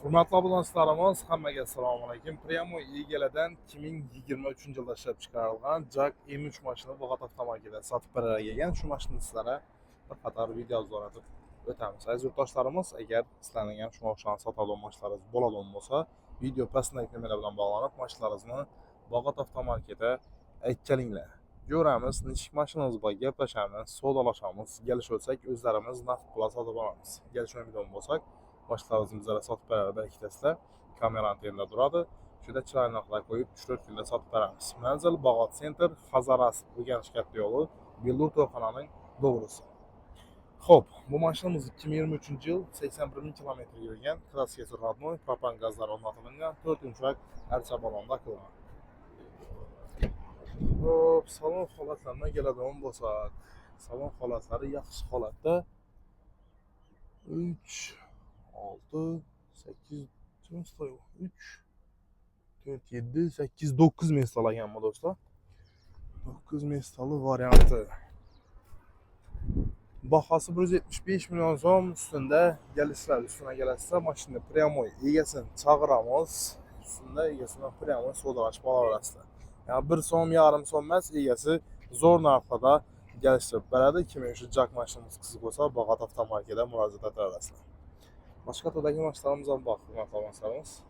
Hurmatli abunəçilərimiz, hammaga assalomu alaykum. Premo egalardan 2023 yilda ishlab chiqarilgan Jag M3 mashinani Bog'ot avtomarketida sotib berilgan. Shu mashinani sizlarga bir qator video uzatib o'tamiz. Aziz yurtdoshlarimiz, agar sizlarning ham shunga o'xshagan sotadigan mashinalaringiz bo'ladigan bo'lsa, video pastdagi nomerlar bilan bog'lanib, mashinalaringizni Bog'ot avtomarketida aytganinglar. Ko'ramiz, nechik mashinamiz bor, gaplashamiz, savdolashamiz, kelishsak o'zlarimiz naqd pulga sotib olamiz. Kelishmaydigan bo'lsak, boshqalarimiz bizlarga sotib beradi, ikkitasizlar kamerani tenda turadi. Shunda chiroyli narxlar qo'yib 3-4 kunda sotib beramiz. Manzil Bog'ot Center, Hazaras O'rganish katta yo'li, Beldur to'yxonaning to'g'risi. Xo'p, bu mashinamiz 2023-yil 81 ming kilometr yurgan, kraska sur'atli, propan gazlar o'rnatilgan, 4 yumshoq archa balonda qilgan. Xo'p, salon holatlariga keladigan bo'lsak, salon holatlari yaxshi holatda. 3 6 8 3 4 7 8 9 mestalaganmi do'stlar? 9 mestali varianti. Bahasi 175 million so'm ustida kelishlar, ustuna kelasizlar, mashina pryamoy egasini chaqiramiz. Ustida egasini pryamoy savdolashib olaverasizlar. Yani 1,5 so'm emas, egasi zo'r narxda kelishtirib beradi. Kim shu Jak mashinamiz qiziq bo'lsa, Bog'ot avtomarketida murojaat etaverasizlar. Başka turdaki maçlarımız var, bakın arkadaşlarımız.